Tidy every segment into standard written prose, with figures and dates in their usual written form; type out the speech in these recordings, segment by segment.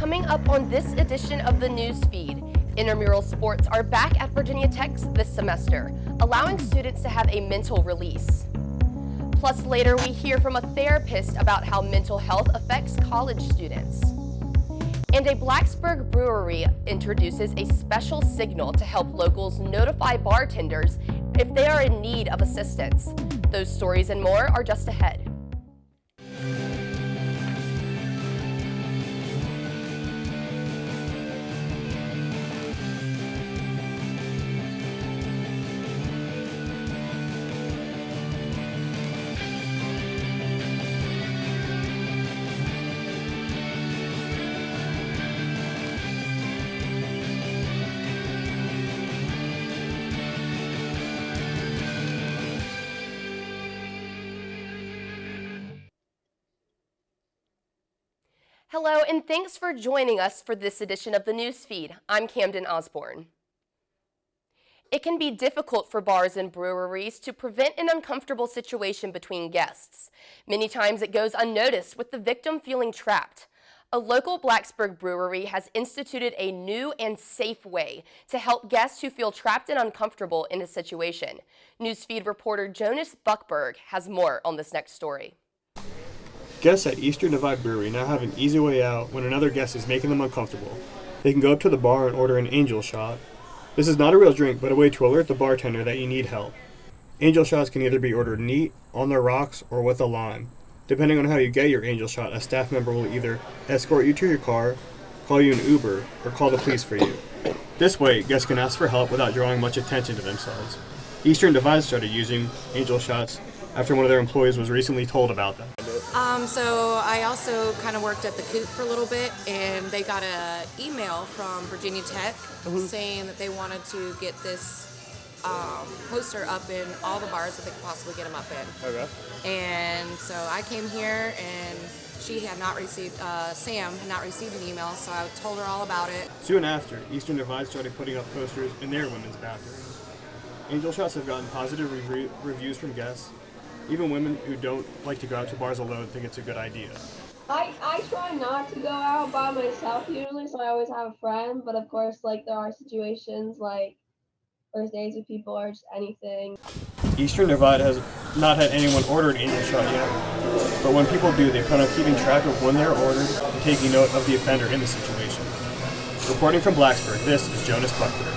Coming up on this edition of the Newsfeed, intramural sports are back at Virginia Tech this semester, allowing students to have a mental release. Plus later we hear from a therapist about how mental health affects college students. And a Blacksburg brewery introduces a special signal to help locals notify bartenders if they are in need of assistance. Those stories and more are just ahead. Hello, and thanks for joining us for this edition of the Newsfeed. I'm Camden Osborne. It can be difficult for bars and breweries to prevent an uncomfortable situation between guests. Many times it goes unnoticed, with the victim feeling trapped. A local Blacksburg brewery has instituted a new and safe way to help guests who feel trapped and uncomfortable in a situation. Newsfeed reporter Jonas Buckberg has more on this next story. Guests at Eastern Divide Brewery now have an easy way out when another guest is making them uncomfortable. They can go up to the bar and order an angel shot. This is not a real drink, but a way to alert the bartender that you need help. Angel shots can either be ordered neat, on the rocks, or with a lime. Depending on how you get your angel shot, a staff member will either escort you to your car, call you an Uber, or call the police for you. This way, guests can ask for help without drawing much attention to themselves. Eastern Divide started using angel shots after one of their employees was recently told about them. So I also kind of worked at the Coop for a little bit, and they got an email from Virginia Tech saying that they wanted to get this poster up in all the bars that they could possibly get them up in. Okay. And so I came here, and she had not received, Sam had not received an email, so I told her all about it. Soon after, Eastern Divide started putting up posters in their women's bathrooms. Angel shots have gotten positive reviews from guests. Even women who don't like to go out to bars alone think it's a good idea. I try not to go out by myself usually, so I always have a friend, but of course, like, there are situations like first dates with people or just anything. Eastern Divide has not had anyone order an angel shot yet, but when people do, they plan on keeping track of when they're ordered and taking note of the offender in the situation. Reporting from Blacksburg, this is Jonas Buckler.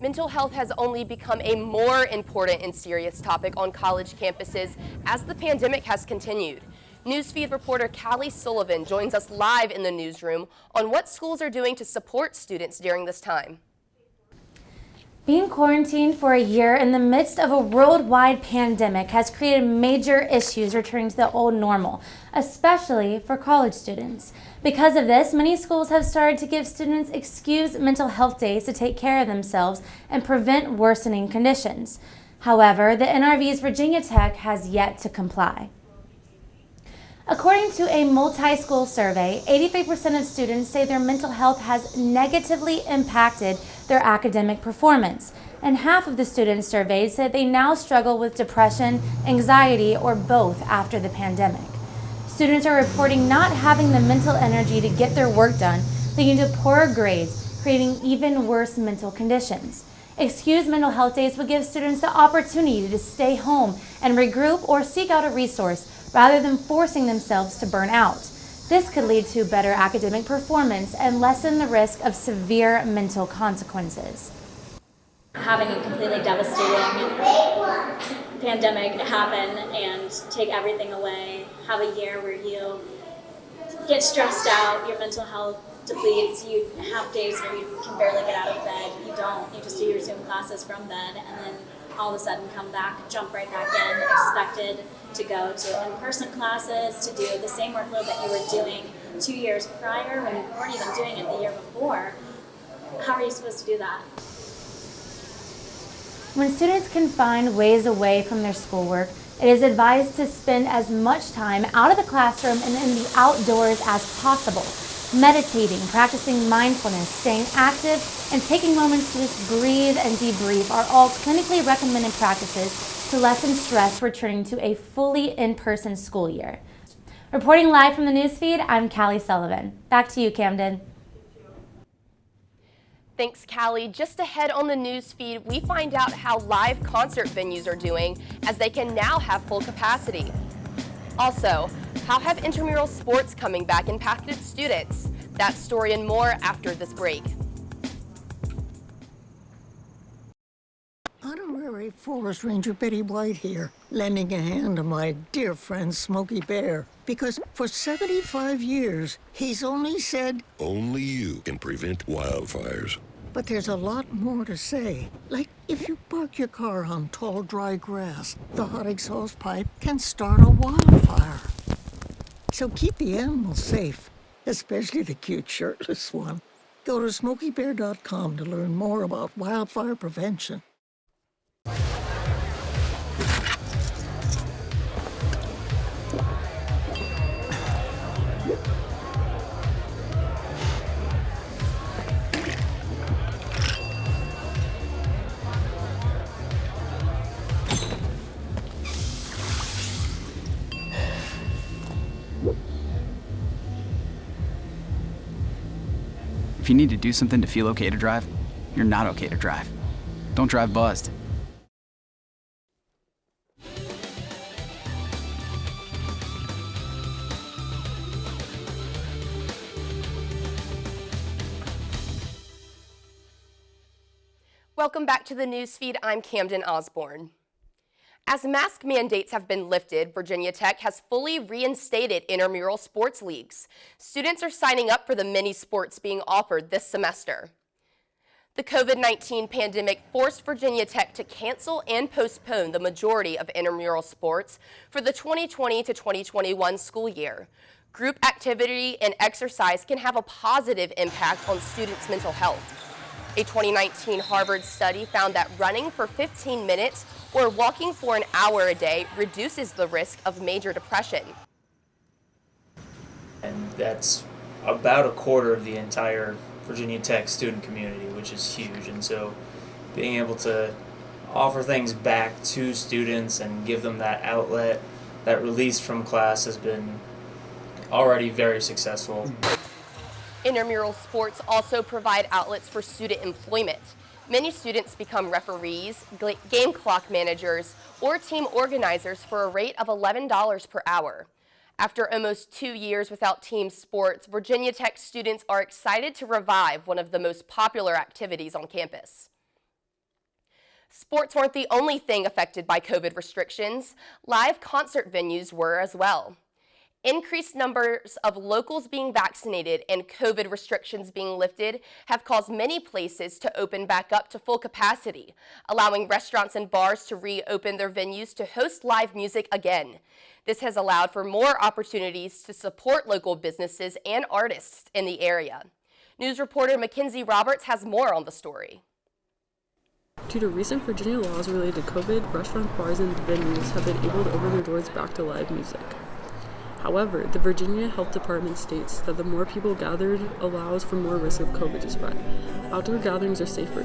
Mental health has only become a more important and serious topic on college campuses as the pandemic has continued. Newsfeed reporter Callie Sullivan joins us live in the newsroom on what schools are doing to support students during this time. Being quarantined for a year in the midst of a worldwide pandemic has created major issues returning to the old normal, especially for college students. Because of this, many schools have started to give students excused mental health days to take care of themselves and prevent worsening conditions. However, the NRV's Virginia Tech has yet to comply. According to a multi-school survey, 83% of students say their mental health has negatively impacted their academic performance, and half of the students surveyed said they now struggle with depression, anxiety, or both after the pandemic. Students are reporting not having the mental energy to get their work done, leading to poorer grades, creating even worse mental conditions. Excused mental health days would give students the opportunity to stay home and regroup or seek out a resource rather than forcing themselves to burn out. This could lead to better academic performance and lessen the risk of severe mental consequences. Having a completely devastating pandemic happen and take everything away, have a year where you get stressed out, your mental health depletes, you have days where you can barely get out of bed, you just do your Zoom classes from bed, and then all of a sudden come back, jump right back in, expected to go to in-person classes, to do the same workload that you were doing 2 years prior when you weren't even doing it the year before. How are you supposed to do that? When students can find ways away from their schoolwork, it is advised to spend as much time out of the classroom and in the outdoors as possible. Meditating, practicing mindfulness, staying active, and taking moments to just breathe and debrief are all clinically recommended practices to lessen stress returning to a fully in-person school year. Reporting live from the newsfeed, I'm Callie Sullivan. Back to you, Camden. Thanks, Callie. Just ahead on the news feed, we find out how live concert venues are doing as they can now have full capacity. Also, how have intramural sports coming back impacted students? That story and more after this break. Honorary Forest Ranger Betty White here, lending a hand to my dear friend Smokey Bear. Because for 75 years, he's only said, only you can prevent wildfires. But there's a lot more to say. Like, if you park your car on tall, dry grass, the hot exhaust pipe can start a wildfire. So keep the animals safe, especially the cute shirtless one. Go to SmokeyBear.com to learn more about wildfire prevention. If you need to do something to feel okay to drive, you're not okay to drive. Don't drive buzzed. Welcome back to the newsfeed. I'm Camden Osborne. As mask mandates have been lifted, Virginia Tech has fully reinstated intramural sports leagues. Students are signing up for the many sports being offered this semester. The COVID-19 pandemic forced Virginia Tech to cancel and postpone the majority of intramural sports for the 2020 to 2021 school year. Group activity and exercise can have a positive impact on students' mental health. A 2019 Harvard study found that running for 15 minutes or walking for an hour a day reduces the risk of major depression. And that's about a quarter of the entire Virginia Tech student community, which is huge. And so being able to offer things back to students and give them that outlet, that release from class has been already very successful. Intramural sports also provide outlets for student employment. Many students become referees, game clock managers, or team organizers for a rate of $11 per hour. After almost 2 years without team sports, Virginia Tech students are excited to revive one of the most popular activities on campus. Sports weren't the only thing affected by COVID restrictions. Live concert venues were as well. Increased numbers of locals being vaccinated and COVID restrictions being lifted have caused many places to open back up to full capacity, allowing restaurants and bars to reopen their venues to host live music again. This has allowed for more opportunities to support local businesses and artists in the area. News reporter Mackenzie Roberts has more on the story. Due to recent Virginia laws related to COVID, restaurants, bars, and venues have been able to open their doors back to live music. However, the Virginia Health Department states that the more people gathered allows for more risk of COVID to spread. Outdoor gatherings are safer.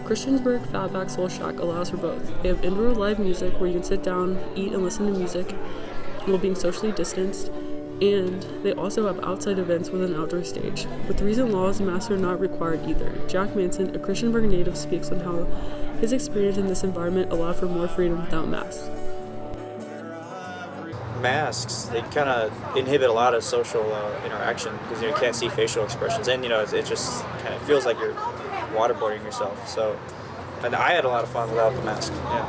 Christiansburg Fatback Soul Shack allows for both. They have indoor live music where you can sit down, eat, and listen to music while being socially distanced, and they also have outside events with an outdoor stage. With recent laws, masks are not required either. Jack Manson, a Christiansburg native, speaks on how his experience in this environment allowed for more freedom without masks. Masks, they kind of inhibit a lot of social interaction because you can't see facial expressions, and it just kind of feels like you're waterboarding yourself. So, and I had a lot of fun without the mask. Yeah.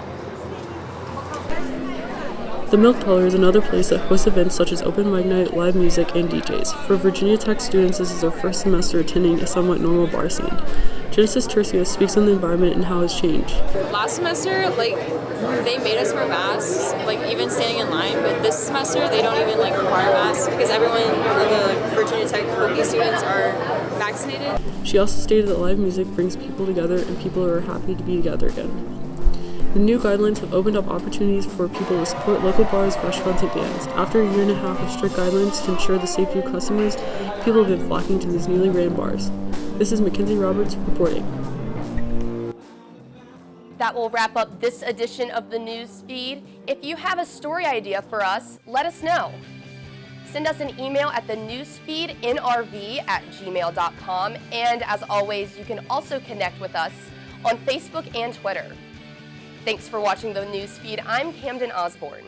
The Milk Parlor is another place that hosts events such as open mic night, live music, and DJs. For Virginia Tech students, this is their first semester attending a somewhat normal bar scene. Genesis Tercius speaks on the environment and how it's changed. Last semester, they made us wear masks, even standing in line, but this semester they don't even require masks because everyone of the Virginia Tech Hokie students are vaccinated. She also stated that live music brings people together and people are happy to be together again. The new guidelines have opened up opportunities for people to support local bars, restaurants, and bands. After a year and a half of strict guidelines to ensure the safety of customers, people have been flocking to these newly ran bars. This is Mackenzie Roberts reporting. That will wrap up this edition of the news feed. If you have a story idea for us, let us know. send us an email at the newsfeednrv@gmail.com. And as always, you can also connect with us on Facebook and Twitter. Thanks for watching the Newsfeed. I'm Camden Osborne.